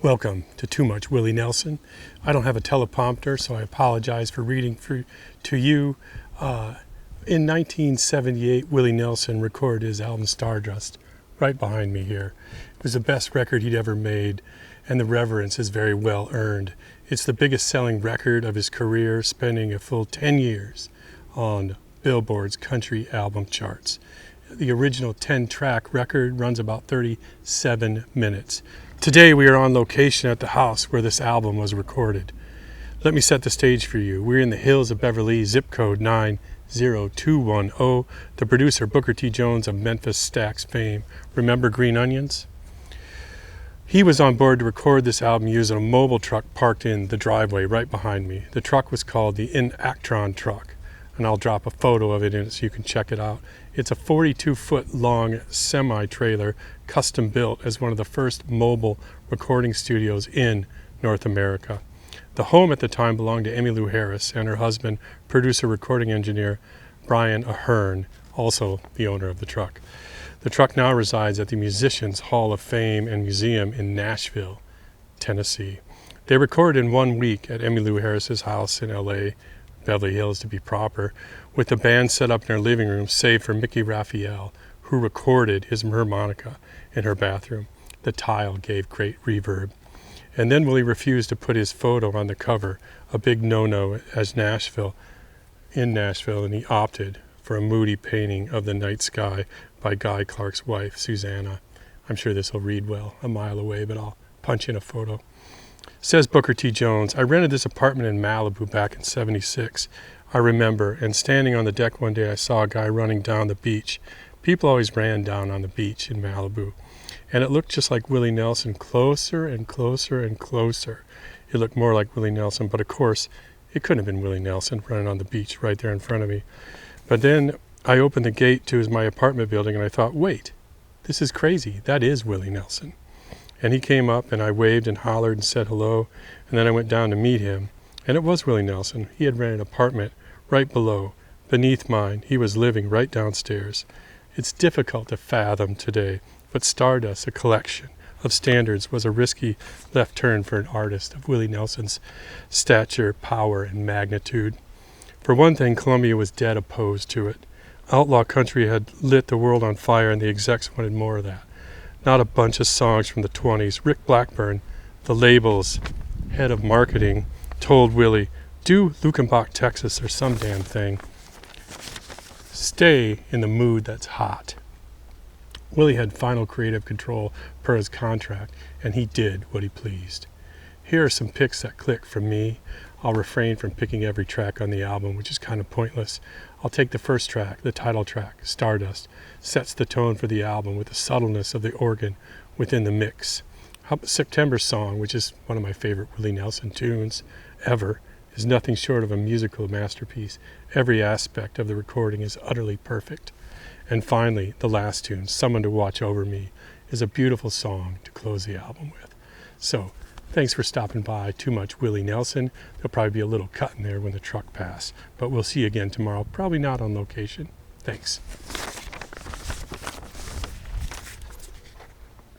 Welcome to Too Much Willie Nelson. I don't have a teleprompter, so I apologize for reading to you. In 1978, Willie Nelson recorded his album Stardust, right behind me here. It was the best record he'd ever made, and the reverence is very well earned. It's the biggest selling record of his career, spending a full 10 years on Billboard's country album charts. The original 10-track record runs about 37 minutes. Today we are on location at the house where this album was recorded. Let me set the stage for you. We're in the hills of Beverly, zip code 90210. The producer, Booker T. Jones of Memphis Stax fame. Remember Green Onions? He was on board to record this album using a mobile truck parked in the driveway right behind me. The truck was called the Actron truck, and I'll drop a photo of it in it so you can check it out. It's a 42-foot long semi-trailer, custom built as one of the first mobile recording studios in North America. The home at the time belonged to Emmylou Harris and her husband, producer recording engineer Brian Ahern, also the owner of the truck. The truck now resides at the Musicians Hall of Fame and Museum in Nashville, Tennessee. They recorded in 1 week at Emmylou Harris's house in LA, Beverly Hills to be proper, with the band set up in her living room, save for Mickey Raphael, who recorded his harmonica in her bathroom. The tile gave great reverb. And then Willie refused to put his photo on the cover, a big no-no in Nashville, and he opted for a moody painting of the night sky by Guy Clark's wife, Susanna. I'm sure this will read well a mile away, but I'll punch in a photo. Says Booker T. Jones, I rented this apartment in Malibu back in '76. I remember, and standing on the deck one day I saw a guy running down the beach. People always ran down on the beach in Malibu. And it looked just like Willie Nelson, closer and closer and closer. It looked more like Willie Nelson, but of course, it couldn't have been Willie Nelson running on the beach right there in front of me. But then I opened the gate to my apartment building and I thought, wait, this is crazy. That is Willie Nelson. And he came up and I waved and hollered and said hello. And then I went down to meet him. And it was Willie Nelson. He had rented an apartment right below, beneath mine. He was living right downstairs. It's difficult to fathom today, but Stardust, a collection of standards, was a risky left turn for an artist of Willie Nelson's stature, power, and magnitude. For one thing, Columbia was dead opposed to it. Outlaw country had lit the world on fire, and the execs wanted more of that. Not a bunch of songs from the 20s. Rick Blackburn, the label's head of marketing, told Willie, do Luckenbach, Texas, or some damn thing. Stay in the mood that's hot. Willie had final creative control per his contract, and he did what he pleased. Here are some picks that click from me. I'll refrain from picking every track on the album, which is kind of pointless. I'll take the first track, the title track, Stardust, sets the tone for the album with the subtleness of the organ within the mix. September Song, which is one of my favorite Willie Nelson tunes ever, is nothing short of a musical masterpiece. Every aspect of the recording is utterly perfect. And finally, the last tune, Someone to Watch Over Me, is a beautiful song to close the album with. So, thanks for stopping by. Too Much Willie Nelson. There'll probably be a little cut in there when the truck passes. But we'll see you again tomorrow. Probably not on location. Thanks.